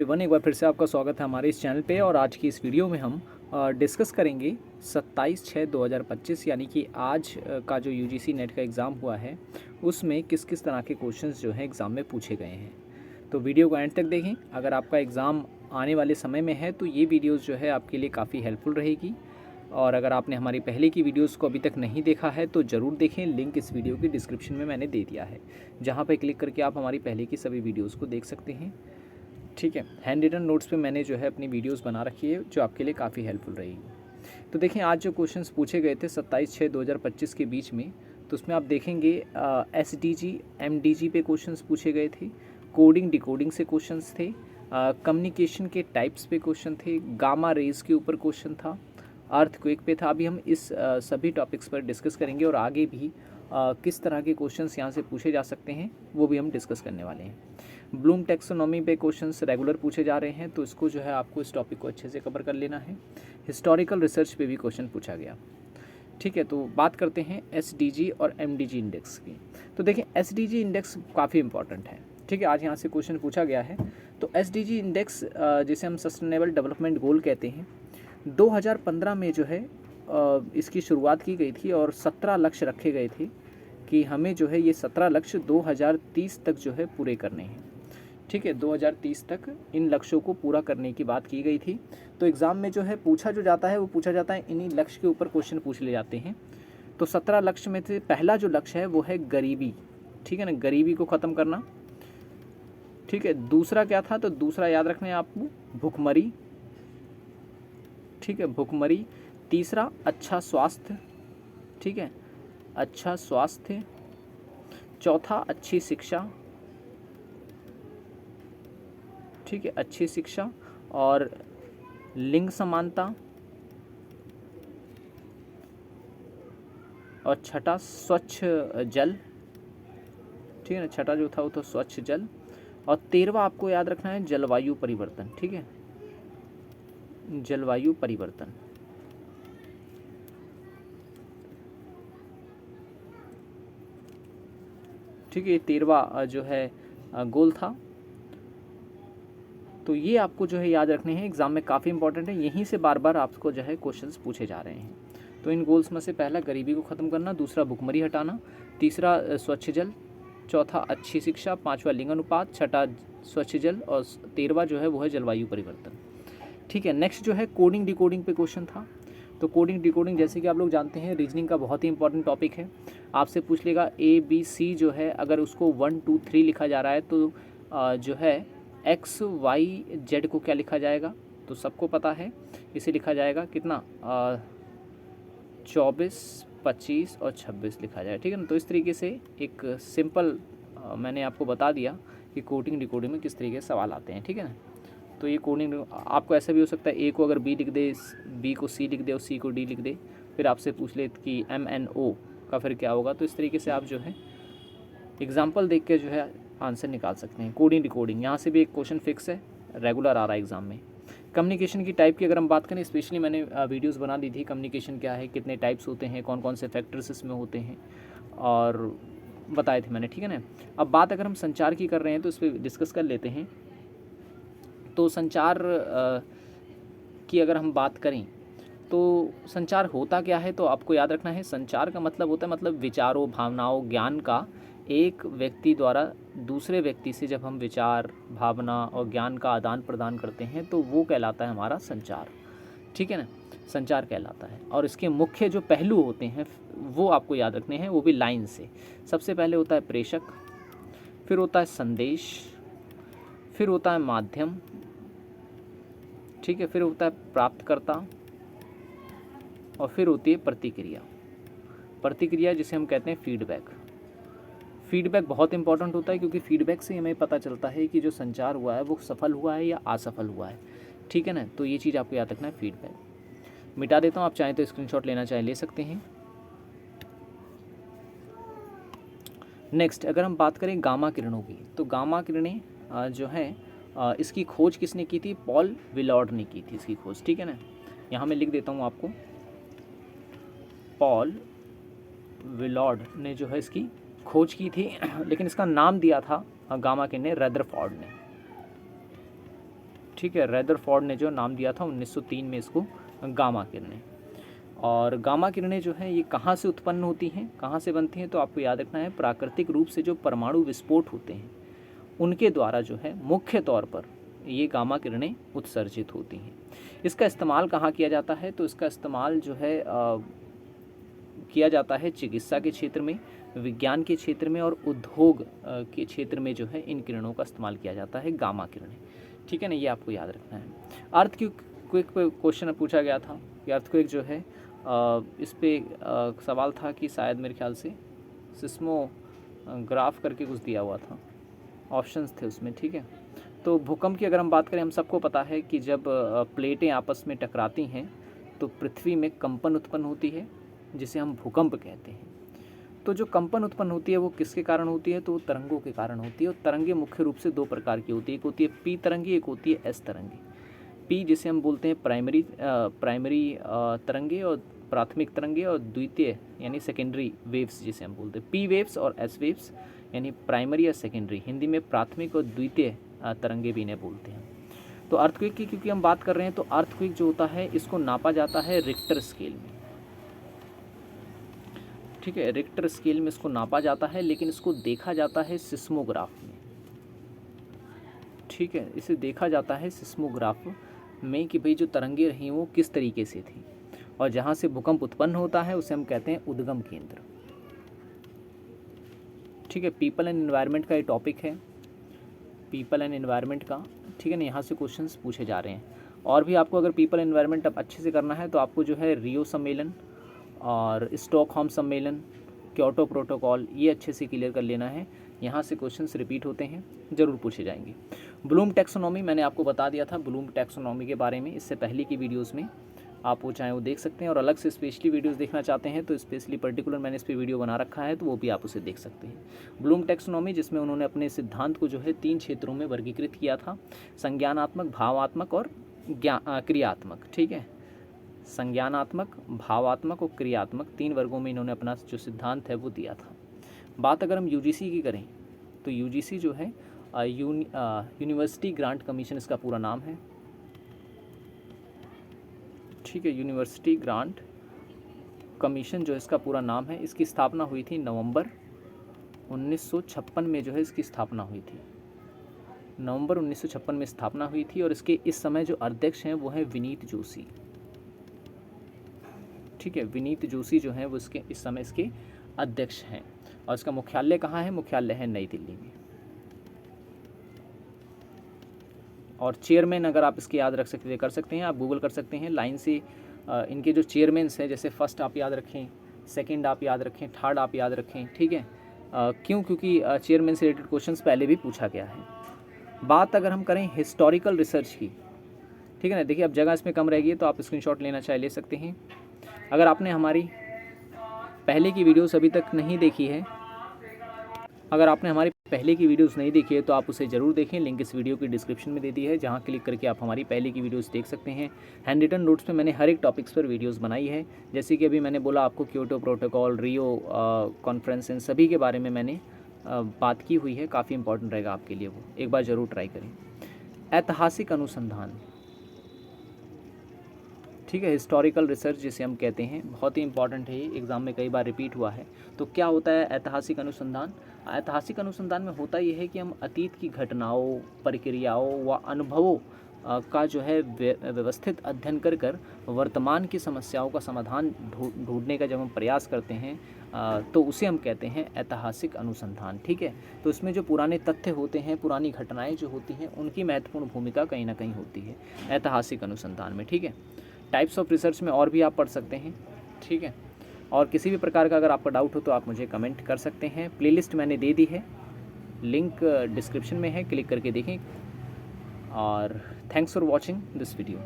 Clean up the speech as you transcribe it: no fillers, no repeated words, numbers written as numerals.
Everyone, एक बार फिर से आपका स्वागत है हमारे इस चैनल पे। और आज की इस वीडियो में हम डिस्कस करेंगे 27/6/2025 यानी कि आज का जो यूजीसी नेट का एग्ज़ाम हुआ है उसमें किस किस तरह के क्वेश्चंस जो हैं एग्ज़ाम में पूछे गए हैं। तो वीडियो को एंड तक देखें। अगर आपका एग्ज़ाम आने वाले समय में है तो ये वीडियोज़ जो है आपके लिए काफ़ी हेल्पफुल रहेगी। और अगर आपने हमारी पहले की वीडियोज़ को अभी तक नहीं देखा है तो ज़रूर देखें। लिंक इस वीडियो की डिस्क्रिप्शन में मैंने दे दिया है, जहाँ पर क्लिक करके आप हमारी पहले की सभी वीडियोज़ को देख सकते हैं। ठीक है, हैंड रिटन नोट्स पे मैंने जो है अपनी वीडियोस बना रखी है जो आपके लिए काफ़ी हेल्पफुल रहेगी। तो देखें, आज जो क्वेश्चंस पूछे गए थे 27/6/2025 के बीच में, तो उसमें आप देखेंगे एसडीजी एमडीजी पे क्वेश्चंस पूछे गए थे, कोडिंग डिकोडिंग से क्वेश्चंस थे, कम्युनिकेशन के टाइप्स पे क्वेश्चन थे, गामा रेज के ऊपर क्वेश्चन था, अर्थक्वेक पे था। अभी हम इस सभी टॉपिक्स पर डिस्कस करेंगे और आगे भी किस तरह के क्वेश्चंस यहाँ से पूछे जा सकते हैं वो भी हम डिस्कस करने वाले हैं। ब्लूम टेक्सोनॉमी पे क्वेश्चंस रेगुलर पूछे जा रहे हैं, तो इसको जो है आपको इस टॉपिक को अच्छे से कवर कर लेना है। हिस्टोरिकल रिसर्च पे भी क्वेश्चन पूछा गया। ठीक है, तो बात करते हैं एसडीजी और एमडीजी इंडेक्स की। तो देखें, एसडीजी इंडेक्स काफ़ी इंपॉर्टेंट है। ठीक है, आज यहाँ से क्वेश्चन पूछा गया है। तो एसडीजी इंडेक्स जिसे हम सस्टेनेबल डेवलपमेंट गोल कहते हैं, 2015 में जो है इसकी शुरुआत की गई थी और 17 लक्ष्य रखे गए थे कि हमें जो है ये 17 लक्ष्य 2030 तक जो है पूरे करने हैं। ठीक है, 2030 तक इन लक्ष्यों को पूरा करने की बात की गई थी। तो एग्ज़ाम में जो है पूछा जो जाता है वो पूछा जाता है, इन्हीं लक्ष्य के ऊपर क्वेश्चन पूछ ले जाते हैं। तो 17 लक्ष्य में से पहला जो लक्ष्य है वो है गरीबी। ठीक है ना, गरीबी को ख़त्म करना। ठीक है, दूसरा क्या था? तो दूसरा याद रखना है आपको, भुखमरी। ठीक है, भुखमरी। तीसरा अच्छा स्वास्थ्य। ठीक है, अच्छा स्वास्थ्य। चौथा अच्छी शिक्षा। ठीक है, अच्छी शिक्षा। और लिंग समानता। और छठा स्वच्छ जल। ठीक है ना, छठा जो था वो तो स्वच्छ जल। और 13वां आपको याद रखना है जलवायु परिवर्तन। ठीक है, जलवायु परिवर्तन। ठीक है, ये 13वां जो है गोल था। तो ये आपको जो है याद रखने हैं, एग्ज़ाम में काफ़ी इंपॉर्टेंट है। यहीं से बार बार आपको जो है क्वेश्चंस पूछे जा रहे हैं। तो इन गोल्स में से पहला गरीबी को ख़त्म करना, दूसरा भुखमरी हटाना, तीसरा स्वच्छ जल, चौथा अच्छी शिक्षा, पांचवा लिंग अनुपात, छठा स्वच्छ जल और 13वां जो है वो है जलवायु परिवर्तन। ठीक है, नेक्स्ट जो है कोडिंग डिकोडिंग पे क्वेश्चन था। तो कोडिंग डिकोडिंग जैसे कि आप लोग जानते हैं रीजनिंग का बहुत ही इंपॉर्टेंट टॉपिक है। आपसे पूछ लेगा ABC जो है अगर उसको 1 2 3 लिखा जा रहा है तो जो है XYZ को क्या लिखा जाएगा? तो सबको पता है, इसे लिखा जाएगा कितना 24 25 और 26 लिखा जाए। ठीक है ना, तो इस तरीके से एक सिंपल मैंने आपको बता दिया कि कोडिंग डिकोडिंग में किस तरीके से सवाल आते हैं। ठीक है ना, तो ये कोडिंग आपको ऐसा भी हो सकता है, A को अगर B लिख दे, B को C लिख दे और C को D लिख दे, फिर आपसे पूछ ले कि MNO का फिर क्या होगा। तो इस तरीके से आप जो है एग्जाम्पल देख के जो है आंसर निकाल सकते हैं। कोडिंग डिकोडिंग यहाँ से भी एक क्वेश्चन फिक्स है, रेगुलर आ रहा है एग्ज़ाम में। कम्युनिकेशन की टाइप की अगर हम बात करें, स्पेशली मैंने वीडियोस बना दी थी, कम्युनिकेशन क्या है, कितने टाइप्स होते हैं, कौन कौन से फैक्टर्स इसमें होते हैं और बताए थे मैंने। ठीक है ना, अब बात अगर हम संचार की कर रहे हैं तो इस पर डिस्कस कर लेते हैं। तो संचार की अगर हम बात करें तो संचार होता क्या है, तो आपको याद रखना है संचार का मतलब होता है मतलब विचारों, भावनाओं, ज्ञान का एक व्यक्ति द्वारा दूसरे व्यक्ति से जब हम विचार, भावना और ज्ञान का आदान प्रदान करते हैं तो वो कहलाता है हमारा संचार। ठीक है ना, संचार कहलाता है। और इसके मुख्य जो पहलू होते हैं वो आपको याद रखने हैं, वो भी लाइन से। सबसे पहले होता है प्रेषक, फिर होता है संदेश, फिर होता है माध्यम। ठीक है, फिर होता है प्राप्तकर्ता और फिर होती है प्रतिक्रिया। प्रतिक्रिया जिसे हम कहते हैं फीडबैक। फीडबैक बहुत इंपॉर्टेंट होता है क्योंकि फीडबैक से हमें पता चलता है कि जो संचार हुआ है वो सफल हुआ है या असफल हुआ है। ठीक है ना, तो ये चीज़ आपको याद रखना है। फीडबैक मिटा देता हूँ, आप चाहें तो स्क्रीनशॉट लेना चाहें ले सकते हैं। नेक्स्ट अगर हम बात करें गामा किरणों की, तो गामा किरणें जो हैं इसकी खोज किसने की थी? पॉल विलॉर्ड ने की थी इसकी खोज। ठीक है ना, यहाँ मैं लिख देता हूँ आपको, पॉल विलॉर्ड ने जो है इसकी खोज की थी लेकिन इसका नाम दिया था गामा किरणें रदरफोर्ड ने। ठीक है, रदरफोर्ड ने जो नाम दिया था 1903 में इसको गामा किरणें। और गामा किरणें जो हैं ये कहाँ से उत्पन्न होती हैं, कहाँ से बनती हैं, तो आपको याद रखना है प्राकृतिक रूप से जो परमाणु विस्फोट होते हैं उनके द्वारा जो है मुख्य तौर पर ये गामा किरणें उत्सर्जित होती हैं। इसका इस्तेमाल कहाँ किया जाता है, तो इसका इस्तेमाल जो है किया जाता है चिकित्सा के क्षेत्र में, विज्ञान के क्षेत्र में और उद्योग के क्षेत्र में जो है इन किरणों का इस्तेमाल किया जाता है, गामा किरणें। ठीक है ना, ये आपको याद रखना है। अर्थक्वेक पे क्वेश्चन पूछा गया था कि अर्थक्वेक जो है इस पे सवाल था कि शायद मेरे ख्याल से सिस्मोग्राफ करके कुछ दिया हुआ था, ऑप्शंस थे उसमें। ठीक है, तो भूकंप की अगर हम बात करें, हम सबको पता है कि जब प्लेटें आपस में टकराती हैं तो पृथ्वी में कंपन उत्पन्न होती है जिसे हम भूकंप कहते हैं। तो जो कंपन उत्पन्न होती है वो किसके कारण होती है, तो वो तरंगों के कारण होती है। और तरंगे मुख्य रूप से दो प्रकार की होती है, एक होती है पी तरंगे, एक होती है एस तरंगे। पी जिसे हम बोलते हैं प्राइमरी तरंगे और प्राथमिक तरंगे, और द्वितीय यानी सेकेंडरी वेव्स जिसे हम बोलते हैं। पी वेव्स और एस वेव्स यानी प्राइमरी और सेकेंडरी, हिंदी में प्राथमिक और द्वितीय तरंगे भी इन्हें बोलते हैं। तो अर्थक्वेक की क्योंकि हम बात कर रहे हैं, तो अर्थक्वेक जो होता है इसको नापा जाता है रिक्टर स्केल में। ठीक है, रिक्टर स्केल में इसको नापा जाता है, लेकिन इसको देखा जाता है सिस्मोग्राफ में। ठीक है, इसे देखा जाता है सिस्मोग्राफ में कि भाई जो तरंगे रही वो किस तरीके से थी, और जहाँ से भूकंप उत्पन्न होता है उसे हम कहते हैं उद्गम केंद्र। ठीक है, पीपल एंड एनवायरनमेंट का ये टॉपिक है, पीपल एंड एनवायरनमेंट का। ठीक है ना, यहाँ से क्वेश्चंस पूछे जा रहे हैं। और भी आपको अगर पीपल एनवायरनमेंट अब अच्छे से करना है तो आपको जो है रियो सम्मेलन और स्टॉकहोम सम्मेलन, क्योटो प्रोटोकॉल, ये अच्छे से क्लियर कर लेना है। यहाँ से क्वेश्चंस रिपीट होते हैं, ज़रूर पूछे जाएंगे। ब्लूम टैक्सोनॉमी मैंने आपको बता दिया था, ब्लूम टैक्सोनॉमी के बारे में इससे पहले की वीडियोज़ में आप वो चाहें वो देख सकते हैं, और अलग से स्पेशली वीडियोस देखना चाहते हैं तो स्पेशली पर्टिकुलर मैंने इस पर वीडियो बना रखा है, तो वो भी आप उसे देख सकते हैं। ब्लूम टैक्सोनॉमी जिसमें उन्होंने अपने सिद्धांत को जो है 3 क्षेत्रों में वर्गीकृत किया था, संज्ञानात्मक, भावात्मक और क्रियात्मक। ठीक है, संज्ञानात्मक, भावात्मक और क्रियात्मक 3 वर्गों में इन्होंने अपना जो सिद्धांत है वो दिया था। बात अगर हम यूजीसी की करें तो यूजीसी जो है यूनिवर्सिटी ग्रांट कमीशन इसका पूरा नाम है। ठीक है, यूनिवर्सिटी ग्रांट कमीशन जो इसका पूरा नाम है। इसकी स्थापना हुई थी नवंबर 1956 में, जो है इसकी स्थापना हुई थी। नवंबर 1956 में स्थापना हुई थी, और इसके इस समय जो अध्यक्ष हैं वो हैं विनीत जोशी। ठीक है, विनीत जोशी जो हैं वो इसके इस समय इसके अध्यक्ष हैं। और इसका मुख्यालय कहाँ है, मुख्यालय है नई दिल्ली में। और चेयरमैन अगर आप इसके याद रख सकते कर सकते हैं, आप गूगल कर सकते हैं लाइन से। इनके जो चेयरमैन्स हैं, जैसे फर्स्ट आप याद रखें, सेकंड आप याद रखें, थर्ड आप याद रखें। ठीक है, क्यों, क्योंकि चेयरमैन से रिलेटेड क्वेश्चंस पहले भी पूछा गया है। बात अगर हम करें हिस्टोरिकल रिसर्च की, ठीक है ना, देखिए अब जगह इसमें कम रहेगी तो आप स्क्रीनशॉट लेना चाहे ले सकते हैं। अगर आपने हमारी पहले की वीडियोस अभी तक नहीं देखी है, अगर आपने हमारी पहले की वीडियोस नहीं देखी है तो आप उसे ज़रूर देखें। लिंक इस वीडियो की डिस्क्रिप्शन में दे दी है, जहां क्लिक करके आप हमारी पहले की वीडियोस देख सकते हैं। हैंड रिटन नोट्स में मैंने हर एक टॉपिक्स पर वीडियोस बनाई है, जैसे कि अभी मैंने बोला आपको क्योटो प्रोटोकॉल, रियो कॉन्फ्रेंस, इन सभी के बारे में मैंने बात की हुई है। काफ़ी इंपॉर्टेंट रहेगा आपके लिए, वो एक बार ज़रूर ट्राई करें। ऐतिहासिक अनुसंधान, ठीक है, हिस्टोरिकल रिसर्च जिसे हम कहते हैं, बहुत ही इंपॉर्टेंट है, ये एग्ज़ाम में कई बार रिपीट हुआ है। तो क्या होता है ऐतिहासिक अनुसंधान? ऐतिहासिक अनुसंधान में होता यह है कि हम अतीत की घटनाओं, प्रक्रियाओं व अनुभवों का जो है व्यवस्थित अध्ययन कर कर वर्तमान की समस्याओं का समाधान ढूंढने का जब हम प्रयास करते हैं तो उसे हम कहते हैं ऐतिहासिक अनुसंधान। ठीक है, तो इसमें जो पुराने तथ्य होते हैं, पुरानी घटनाएं जो होती हैं, उनकी महत्वपूर्ण भूमिका कहीं ना कहीं होती है ऐतिहासिक अनुसंधान में। ठीक है, टाइप्स ऑफ रिसर्च में और भी आप पढ़ सकते हैं। ठीक है, और किसी भी प्रकार का अगर आपका डाउट हो तो आप मुझे कमेंट कर सकते हैं। प्लेलिस्ट मैंने दे दी है, लिंक डिस्क्रिप्शन में है, क्लिक करके देखें। और thanks for watching this video.